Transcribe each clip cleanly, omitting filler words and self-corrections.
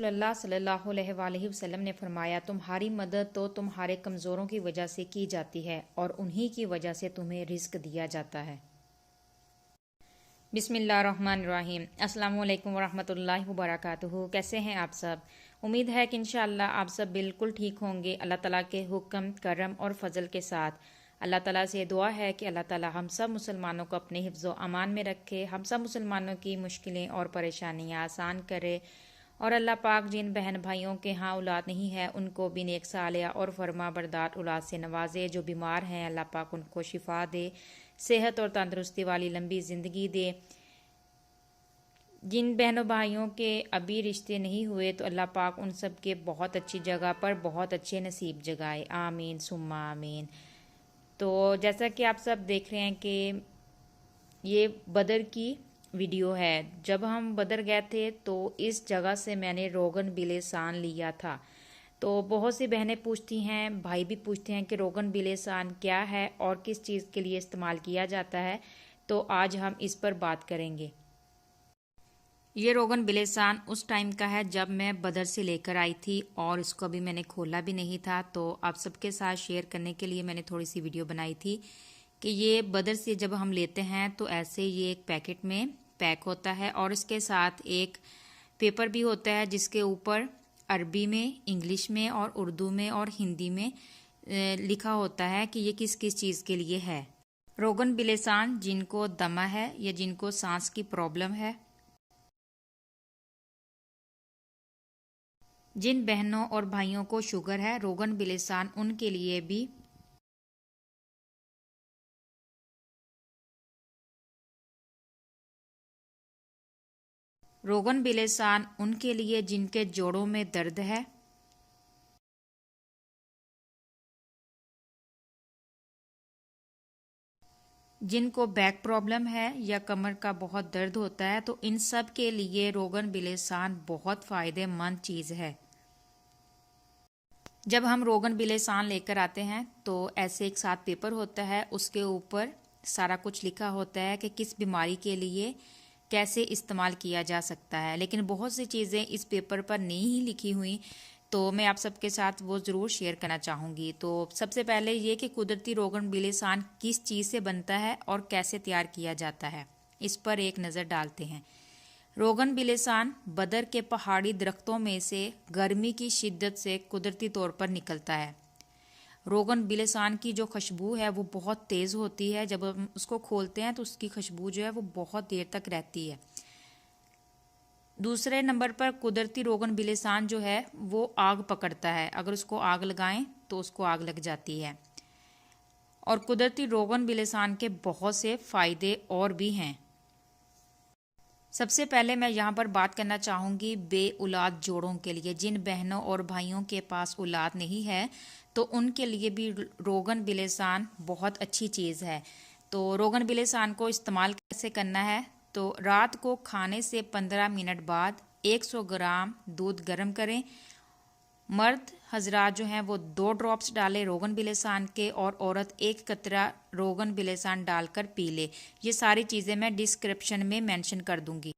अल्लाह सल्लल्लाहु अलैहि वसल्लम ने फरमाया, तुम्हारी मदद तो तुम्हारे कमज़ोरों की वजह से की जाती है और उन्हीं की वजह से तुम्हें रिज़्क दिया जाता है। बिस्मिल्लाहिर्रहमानिर्रहीम। अस्सलामु अलैकुम वरहमतुल्लाहि वबरकातुहू। कैसे हैं आप सब? उम्मीद है कि इंशाअल्लाह आप सब बिल्कुल ठीक होंगे अल्लाह ताला के हुक्म, करम और फजल के साथ। अल्लाह ताला से दुआ है कि अल्लाह ताला हम सब मुसलमानों को अपने हिफ्ज़ व अमान में रखे, हम सब मुसलमानों की मुश्किलें और परेशानियां आसान करे और अल्लाह पाक जिन बहन भाइयों के यहाँ औलाद नहीं है उनको भी नेक सालिया और फरमा बरदार औलाद से नवाजे। जो बीमार हैं अल्लाह पाक उनको शिफा दे, सेहत और तंदुरुस्ती वाली लंबी ज़िंदगी दे। जिन बहनों भाइयों के अभी रिश्ते नहीं हुए तो अल्लाह पाक उन सब के बहुत अच्छी जगह पर बहुत अच्छे नसीब जगाए। आमीन सुम्मा आमीन। तो जैसा कि आप सब देख रहे हैं कि ये बदर की वीडियो है। जब हम बदर गए थे तो इस जगह से मैंने रोगन बिलेसान लिया था। तो बहुत सी बहनें पूछती हैं, भाई भी पूछते हैं कि रोगन बिलेसान क्या है और किस चीज़ के लिए इस्तेमाल किया जाता है। तो आज हम इस पर बात करेंगे। ये रोगन बिलेसान उस टाइम का है जब मैं बदर से लेकर आई थी और इसको अभी मैंने खोला भी नहीं था। तो आप सबके साथ शेयर करने के लिए मैंने थोड़ी सी वीडियो बनाई थी कि ये बदर से जब हम लेते हैं तो ऐसे ये एक पैकेट में पैक होता है और इसके साथ एक पेपर भी होता है जिसके ऊपर अरबी में, इंग्लिश में और उर्दू में और हिंदी में लिखा होता है कि ये किस किस चीज़ के लिए है। रोगन बिलेसान जिनको दमा है या जिनको सांस की प्रॉब्लम है, जिन बहनों और भाइयों को शुगर है, रोगन बिलेसान उनके लिए भी रोगन बिलेसान उनके लिए जिनके जोड़ों में दर्द है, जिनको बैक प्रॉब्लम है या कमर का बहुत दर्द होता है, तो इन सब के लिए रोगन बिलेसान बहुत फ़ायदेमंद चीज़ है। जब हम रोगन बिलेसान लेकर आते हैं तो ऐसे एक साथ पेपर होता है, उसके ऊपर सारा कुछ लिखा होता है कि किस बीमारी के लिए कैसे इस्तेमाल किया जा सकता है। लेकिन बहुत सी चीज़ें इस पेपर पर नहीं लिखी हुई, तो मैं आप सबके साथ वो ज़रूर शेयर करना चाहूँगी। तो सबसे पहले ये कि कुदरती रोगन बिलेसान किस चीज़ से बनता है और कैसे तैयार किया जाता है, इस पर एक नज़र डालते हैं। रोगन बिलेसान बदर के पहाड़ी दरख्तों में से गर्मी की शिद्दत से कुदरती तौर पर निकलता है। रोगन बिलेसान की जो खुशबू है वो बहुत तेज़ होती है। जब हम उसको खोलते हैं तो उसकी खुशबू जो है वो बहुत देर तक रहती है। दूसरे नंबर पर कुदरती रोगन बिलेसान जो है वो आग पकड़ता है, अगर उसको आग लगाएं तो उसको आग लग जाती है। और कुदरती रोगन बिलेसान के बहुत से फ़ायदे और भी हैं। सबसे पहले मैं यहाँ पर बात करना चाहूँगी बे औलाद जोड़ों के लिए। जिन बहनों और भाइयों के पास औलाद नहीं है तो उनके लिए भी रोगन बिलेसान बहुत अच्छी चीज़ है। तो रोगन बिलेसान को इस्तेमाल कैसे करना है, तो रात को खाने से 15 मिनट बाद 100 ग्राम दूध गर्म करें। मर्द हजरात जो हैं वो 2 ड्रॉप्स डालें रोगन बिलेसान के और औरत 1 कतरा रोगन बिलेसान डालकर पी ले। ये सारी चीज़ें मैं डिस्क्रिप्शन में मेंशन कर दूंगी।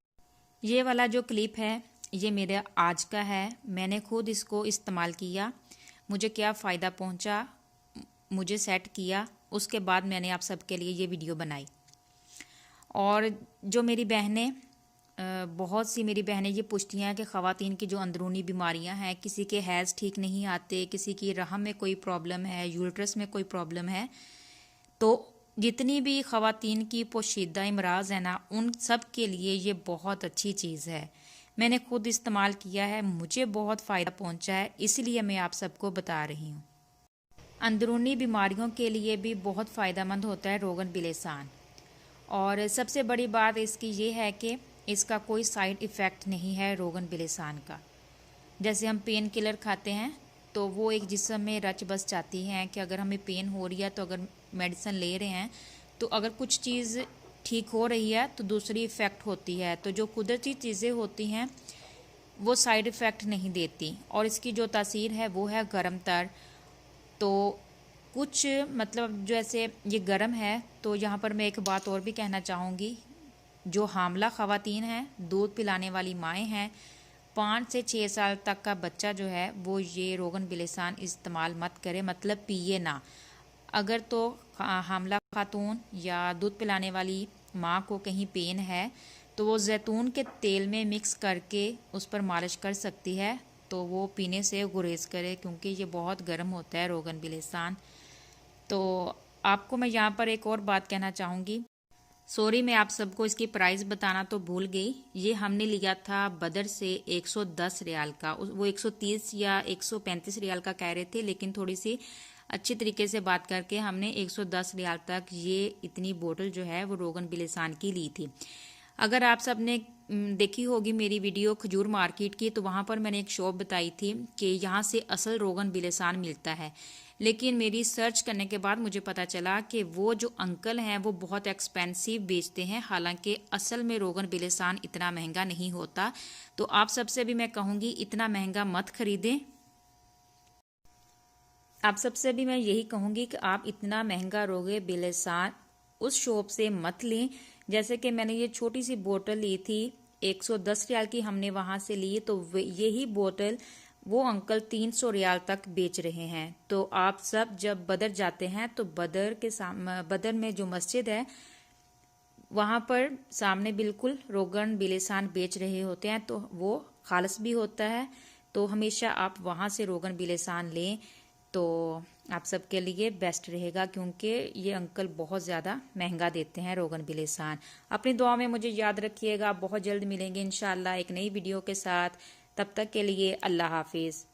ये वाला जो क्लिप है ये मेरा आज का है। मैंने खुद इसको इस्तेमाल किया, मुझे क्या फ़ायदा पहुंचा, मुझे सेट किया, उसके बाद मैंने आप सबके लिए ये वीडियो बनाई। और जो मेरी बहनें बहुत सी मेरी बहनें ये पूछती हैं कि ख़वातीन की जो अंदरूनी बीमारियां हैं, किसी के हैज़ ठीक नहीं आते, किसी की रहम में कोई प्रॉब्लम है, यूट्रस में कोई प्रॉब्लम है, तो जितनी भी ख़वातीन की पोशीदा इमराज़ है ना, उन सब के लिए ये बहुत अच्छी चीज़ है। मैंने खुद इस्तेमाल किया है, मुझे बहुत फ़ायदा पहुंचा है, इसलिए मैं आप सबको बता रही हूँ। अंदरूनी बीमारियों के लिए भी बहुत फ़ायदेमंद होता है रोगन बिलेसान। और सबसे बड़ी बात इसकी ये है कि इसका कोई साइड इफ़ेक्ट नहीं है रोगन बिलेसान का। जैसे हम पेन किलर खाते हैं तो वो एक जिस्म में रच बस जाती हैं कि अगर हमें पेन हो रही है तो अगर मेडिसिन ले रहे हैं तो अगर कुछ चीज़ ठीक हो रही है तो दूसरी इफ़ेक्ट होती है। तो जो कुदरती चीज़ें होती हैं वो साइड इफ़ेक्ट नहीं देती और इसकी जो तासीर है वो है गर्म तर। तो कुछ मतलब जैसे ये गर्म है, तो यहाँ पर मैं एक बात और भी कहना चाहूँगी। जो हामला ख़वातीन हैं, दूध पिलाने वाली माएँ हैं, 5 से 6 साल तक का बच्चा जो है वो ये रोगन बिलेसान इस्तेमाल मत करे, मतलब पिए ना। अगर तो हामला खातून या दूध पिलाने वाली माँ को कहीं पेन है तो वो जैतून के तेल में मिक्स करके उस पर मालिश कर सकती है, तो वो पीने से गुरेज करे क्योंकि ये बहुत गर्म होता है रोगन बिलेसान। तो आपको मैं यहाँ पर एक और बात कहना चाहूँगी। सॉरी, मैं आप सबको इसकी प्राइस बताना तो भूल गई। ये हमने लिया था बदर से 110 रियाल का। वो 130 या 135 रियाल का कह रहे थे, लेकिन थोड़ी सी अच्छी तरीके से बात करके हमने 110 रियाल तक ये इतनी बोतल जो है वो रोगन बिलेसान की ली थी। अगर आप सब ने देखी होगी मेरी वीडियो खजूर मार्केट की, तो वहाँ पर मैंने एक शॉप बताई थी कि यहाँ से असल रोगन बिलेसान मिलता है। लेकिन मेरी सर्च करने के बाद मुझे पता चला कि वो जो अंकल हैं वो बहुत एक्सपेंसिव बेचते हैं, हालांकि असल में रोगन बिलेसान इतना महंगा नहीं होता। तो आप सबसे भी मैं कहूँगी इतना महंगा मत खरीदें। आप सबसे भी मैं यही कहूँगी कि आप इतना महंगा रोगे बिलेसान उस शॉप से मत लें। जैसे कि मैंने ये छोटी सी बोतल ली थी, 110 रियाल की हमने वहाँ से ली, तो यही बोतल वो अंकल 300 रियाल तक बेच रहे हैं। तो आप सब जब बदर जाते हैं तो बदर में जो मस्जिद है वहाँ पर सामने बिल्कुल रोगन बिलेसान बेच रहे होते हैं, तो वो खालस भी होता है। तो हमेशा आप वहाँ से रोगन बिलेसान लें तो आप सबके लिए बेस्ट रहेगा, क्योंकि ये अंकल बहुत ज़्यादा महंगा देते हैं रोगन बिलेसान। अपनी दुआ में मुझे याद रखिएगा। बहुत जल्द मिलेंगे इंशाल्लाह एक नई वीडियो के साथ। तब तक के लिए अल्लाह हाफिज़।